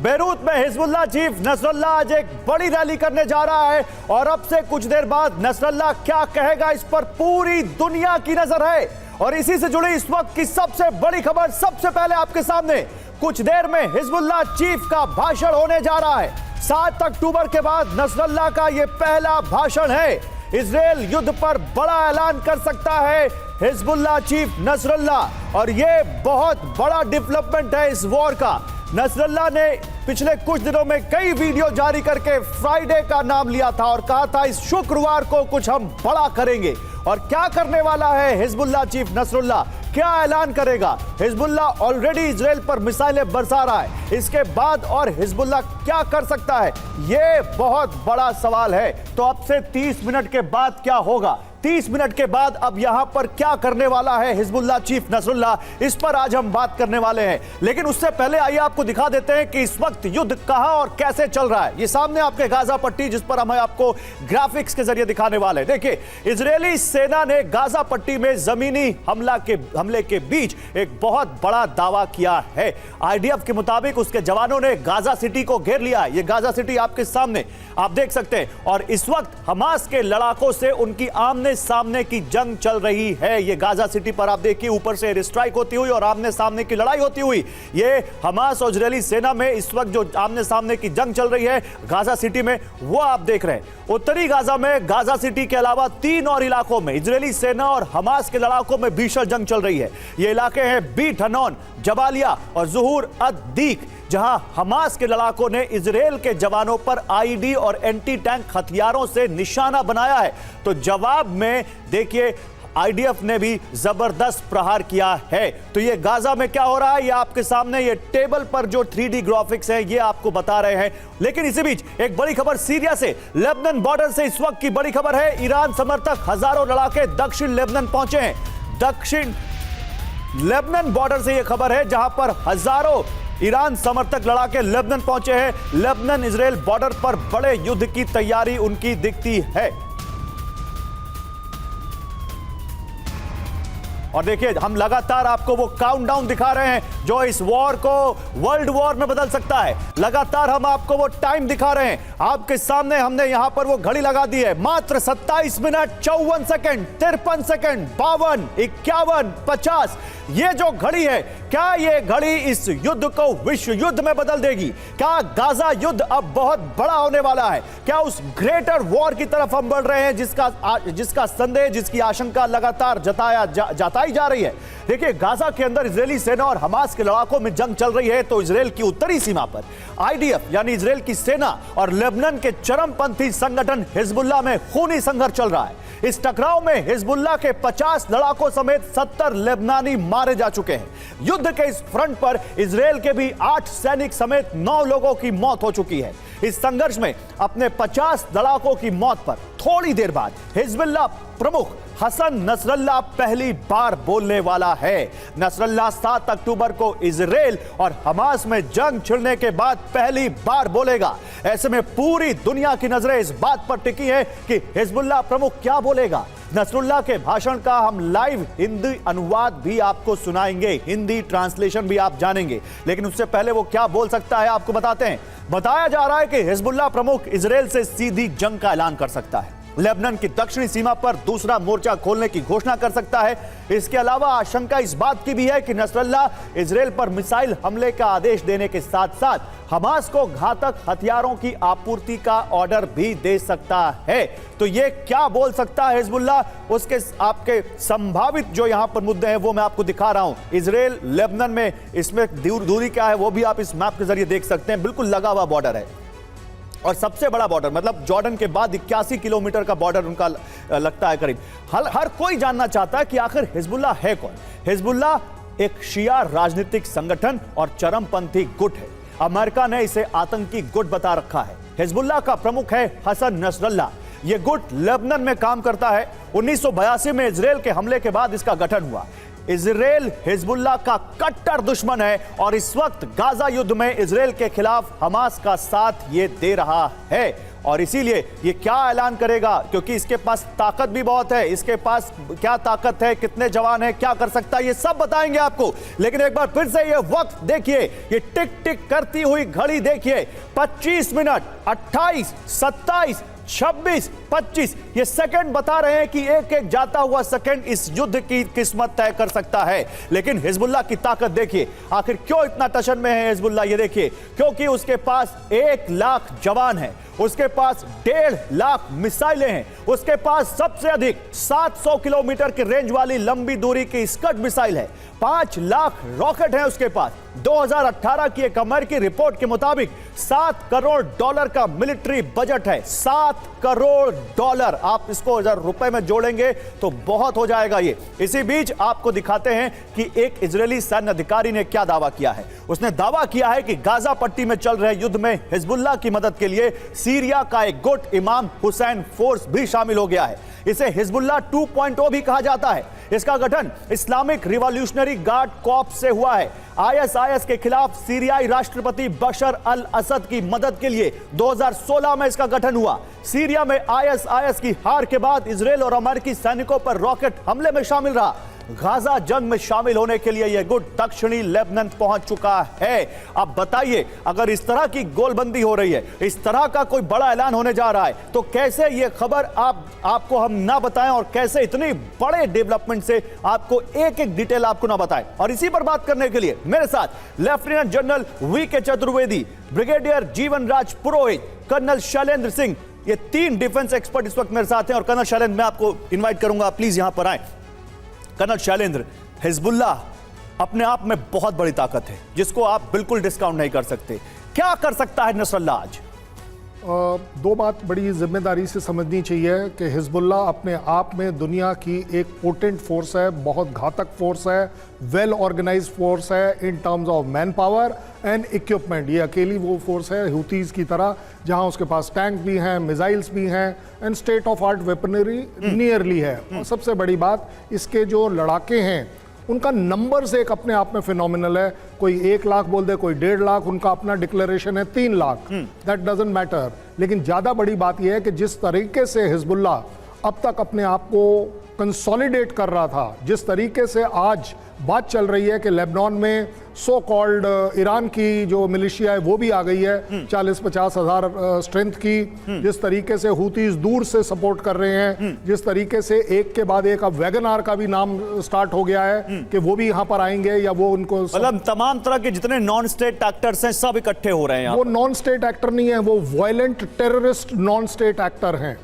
Beirut में Hezbollah chief Nasrallah आज एक बड़ी रैली करने जा रहा है और अब से कुछ देर बाद नसरुल्लाह क्या कहेगा इस पर पूरी दुनिया की नजर है। और इसी से जुड़ी इस वक्त की सबसे बड़ी खबर सबसे पहले आपके सामने। कुछ देर में हिजबुल्लाह चीफ का भाषण होने जा रहा है। 7 अक्टूबर के बाद नसरुल्लाह का यह पहला भाषण है। इजराइल युद्ध पर बड़ा ऐलान कर सकता है हिजबुल्लाह चीफ नसरुल्लाह और यह बहुत बड़ा डेवलपमेंट है इस वॉर का। नसरुल्लाह ने पिछले कुछ दिनों में कई वीडियो जारी करके फ्राइडे का नाम लिया था और कहा था इस शुक्रवार को कुछ हम बड़ा करेंगे। और क्या करने वाला है हिजबुल्लाह चीफ नसरुल्लाह, क्या ऐलान करेगा? हिजबुल्लाह ऑलरेडी इजराइल पर मिसाइलें बरसा रहा है, इसके बाद और हिजबुल्लाह क्या कर सकता है, यह बहुत बड़ा सवाल है। तो अब से 30 मिनट के बाद क्या होगा, 30 मिनट के बाद अब यहां पर क्या करने वाला है हिजबुल्लाह चीफ नसरुल्लाह, इस पर आज हम बात करने वाले हैं। लेकिन उससे पहले आइए आपको दिखा देते हैं कि इस वक्त युद्ध कहां और कैसे चल रहा है। ये सामने आपके गाजा पट्टी जिस पर हम आपको ग्राफिक्स के जरिए दिखाने वाले हैं। देखिए, इजरायली सेना ने गाजा पट्टी में जमीनी हमले के बीच एक बहुत बड़ा दावा किया है। आईडीएफ के मुताबिक उसके जवानों ने गाजा सिटी को घेर लिया है। ये गाजा सिटी आपके सामने आप देख सकते हैं और इस वक्त हमास के लड़ाकों से उनकी आमने सामने की जंग चल रही है। ये गाजा सिटी पर आप देखिए ऊपर से एयर स्ट्राइक होती हुई और आमने सामने की लड़ाई होती हुई, ये हमास और इजरायली सेना में इस वक्त जो आमने सामने की जंग चल रही है गाजा सिटी में, वो आप देख रहे हैं। उत्तरी गाजा में गाजा सिटी के अलावा 3 और इलाकों में इजरायली सेना और हमास के लड़ाकों में भीषण जंग चल रही है। ये इलाके हैं बीट हनोन, जबालिया और ज़ुहूर अद-दीक, जहां हमास के लड़ाकों ने इजराइल के जवानों पर आईडी और एंटी टैंक हथियारों से निशाना बनाया है। तो जवाब में देखिए आईडीएफ ने भी जबरदस्त प्रहार किया है। तो ये गाजा में क्या हो रहा है, ये आपके सामने ये टेबल पर जो 3D ग्राफिक्स है ये आपको बता रहे हैं। लेकिन इसी बीच एक बड़ी खबर सीरिया से, लेबनान बॉर्डर से इस वक्त की बड़ी खबर है। ईरान समर्थक हजारों लड़ाके दक्षिण लेबनान पहुंचे हैं। दक्षिण लेबनान बॉर्डर से यह खबर है जहां पर हजारों ईरान समर्थक लड़ाके लेबनान पहुंचे हैं। लेबनान इजराइल बॉर्डर पर बड़े युद्ध की तैयारी उनकी दिखती है। और देखिए हम लगातार आपको वो काउंटडाउन दिखा रहे हैं जो इस वॉर को वर्ल्ड वॉर में बदल सकता है। लगातार हम आपको वो टाइम दिखा रहे हैं। आपके सामने हमने यहां पर वो घड़ी लगा दी है। मात्र 27 मिनट 54 सेकंड 53 सेकंड 52 51 50। ये जो घड़ी है, क्या ये घड़ी इस युद्ध को विश्व युद्ध में बदल देगी? क्या गाजा युद्ध अब बहुत बड़ा होने वाला है? क्या उस ग्रेटर वॉर की तरफ हम बढ़ रहे हैं जिसका संदेह, जिसकी आशंका लगातार जताई जा रही है? देखिए, गाजा के अंदर इजरायली सेना और हमास के लड़ाकों में जंग चल रही है। तो इजराइल की उत्तरी सीमा पर आईडीएफ यानी इजराइल की सेना और लेबनान के चरमपंथी संगठन हिजबुल्लाह में खूनी संघर्ष चल रहा है। इस टकराव में हिजबुल्लाह के 50 लड़ाकों समेत 70 लेबनानी मारे जा चुके हैं। युद्ध के इस फ्रंट पर इजराइल के भी 8 सैनिक समेत 9 लोगों की मौत हो चुकी है। इस संघर्ष में अपने 50 लड़ाकों की मौत पर थोड़ी देर बाद हिजबुल्लाह प्रमुख हसन नसरुल्लाह पहली बार बोलने वाला है। नसरुल्लाह 7 अक्टूबर को इजराइल और हमास में जंग छिड़ने के बाद पहली बार बोलेगा। ऐसे में पूरी दुनिया की नजरें इस बात पर टिकी है कि हिजबुल्लाह प्रमुख क्या बोलेगा। नसरुल्लाह के भाषण का हम लाइव हिंदी अनुवाद भी आपको सुनाएंगे, हिंदी ट्रांसलेशन भी आप जानेंगे। लेकिन उससे पहले वो क्या बोल सकता है आपको बताते हैं। बताया जा रहा है कि हिजबुल्लाह प्रमुख इजराइल से सीधी जंग का ऐलान कर सकता है। लेबनान की दक्षिणी सीमा पर दूसरा मोर्चा खोलने की घोषणा कर सकता है। इसके अलावा आशंका इस बात की भी है कि नसरुल्लाह इजराइल पर मिसाइल हमले का आदेश देने के साथ साथ हमास को घातक हथियारों की आपूर्ति का ऑर्डर भी दे सकता है। तो ये क्या बोल सकता है हिजबुल्लाह, उसके आपके संभावित जो यहां पर मुद्दे हैं वो मैं आपको दिखा रहा हूं। इजराइल लेबनान में इसमें दूरी क्या है वो भी आप इस मैप के जरिए देख सकते हैं। बिल्कुल लगा हुआ बॉर्डर है और सबसे बड़ा बॉर्डर, मतलब जॉर्डन के बाद 81 किलोमीटर का बॉर्डर उनका लगता है करीब। हर कोई जानना चाहता है कि आखिर हिजबुल्लाह है कौन। हिजबुल्लाह एक शिया राजनीतिक संगठन और चरमपंथी गुट है। अमेरिका ने इसे आतंकी गुट बता रखा है। हिजबुल्लाह का प्रमुख है हसन नसरुल्लाह। यह गुट लेबनान में काम करता है। 1982 में इजराइल के हमले के बाद इसका गठन हुआ। इजराइल हिजबुल्लाह का कट्टर दुश्मन है और इस वक्त गाजा युद्ध में इजराइल के खिलाफ हमास का साथ ये दे रहा है। और इसीलिए ये क्या ऐलान करेगा, क्योंकि इसके पास ताकत भी बहुत है, इसके पास क्या ताकत है, कितने जवान है, क्या कर सकता है, ये सब बताएंगे आपको। लेकिन एक बार फिर से ये वक्त देखिए, ये टिक टिक करती हुई घड़ी देखिए, 25 मिनट, 28, 27, 26, 25 ये सेकंड बता रहे हैं कि एक एक जाता हुआ सेकंड इस युद्ध की किस्मत तय कर सकता है। लेकिन हिजबुल्लाह की ताकत देखिए, आखिर क्यों इतना टशन में है हिजबुल्लाह, ये देखिए, क्योंकि उसके पास 1 लाख जवान है, उसके पास 1.5 लाख मिसाइलें हैं, उसके पास सबसे अधिक 700 किलोमीटर की रेंज वाली लंबी दूरी की स्कड मिसाइल है, 5 लाख रॉकेट है उसके पास। 2018 की एक अमेरिकी रिपोर्ट के मुताबिक $7 करोड़ का मिलिट्री बजट है। $7 करोड़, आप इसको अगर रुपए में जोड़ेंगे तो बहुत हो जाएगा ये। इसी बीच आपको दिखाते हैं कि एक इजरायली सैन्य अधिकारी ने क्या दावा किया है। उसने दावा किया है कि गाजा पट्टी में चल रहे युद्ध में हिजबुल्लाह की मदद के लिए सीरिया का एक गुट इमाम हुसैन फोर्स भी शामिल हो गया है। इसे हिजबुल्लाह 2.0 भी कहा जाता है। इसका गठन इस्लामिक रिवॉल्यूशनरी गार्ड कॉर्प्स से हुआ है। आईएसआईएस के खिलाफ सीरियाई राष्ट्रपति बशर अल असद की मदद के लिए 2016 में इसका गठन हुआ। सीरिया में आईएसआईएस की हार के बाद इजरायल और अमेरिकी सैनिकों पर रॉकेट हमले में शामिल रहा। गाजा जंग में शामिल होने के लिए यह गुट दक्षिणी लेबनान पहुंच चुका है। अब बताइए, अगर इस तरह की गोलबंदी हो रही है, इस तरह का कोई बड़ा ऐलान होने जा रहा है, तो कैसे यह खबर आपको हम ना बताएं और कैसे इतनी बड़े डेवलपमेंट से आपको एक एक डिटेल आपको ना बताएं। और इसी पर बात करने के लिए मेरे साथ lieutenant general VK. Chaturvedi, brigadier जीवन राज पुरोहित, कर्नल शैलेंद्र सिंह, ये 3 डिफेंस एक्सपर्ट इस वक्त मेरे साथ हैं। और कर्नल शैलेंद्र, मैं आपको इन्वाइट करूंगा, प्लीज यहां पर आए। कर्नल शैलेंद्र, हिजबुल्लाह अपने आप में बहुत बड़ी ताकत है जिसको आप बिल्कुल डिस्काउंट नहीं कर सकते। क्या कर सकता है नसरल्लाह आज? 2 बात बड़ी जिम्मेदारी से समझनी चाहिए कि हिजबुल्लाह अपने आप में दुनिया की एक पोटेंट फोर्स है, बहुत घातक फोर्स है, वेल ऑर्गेनाइज फोर्स है in terms of man power and equipment. ये अकेली वो फोर्स है हुतीज़ की तरह, जहां उसके पास टैंक भी हैं, मिसाइल्स भी हैं and state of art weaponry nearly है। और सबसे बड़ी बात, इसके जो लड़ाके हैं उनका नंबर्स एक अपने आप में फिनोमिनल है। कोई 1 लाख बोल दे, कोई 1.5 लाख, उनका अपना डिक्लेरेशन है 3 लाख, दैट डजंट मैटर। लेकिन ज़्यादा बड़ी बात यह है कि जिस तरीके से हिजबुल्लाह अब तक अपने आप को कंसोलिडेट कर रहा था, जिस तरीके से आज बात चल रही है कि लेबनान में सो कॉल्ड ईरान की जो मिलिशिया है वो भी आ गई है 40-50 हज़ार स्ट्रेंथ की, जिस तरीके से हुतीज दूर से सपोर्ट कर रहे हैं, जिस तरीके से एक के बाद एक अब वैगन आर का भी नाम स्टार्ट हो गया है कि वो भी यहाँ पर आएंगे या वो उनको, मतलब तमाम तरह के जितने नॉन स्टेट एक्टर्स हैं सब इकट्ठे हो रहे हैं। वो नॉन स्टेट एक्टर नहीं है, वो violent terrorist non state actor हैं।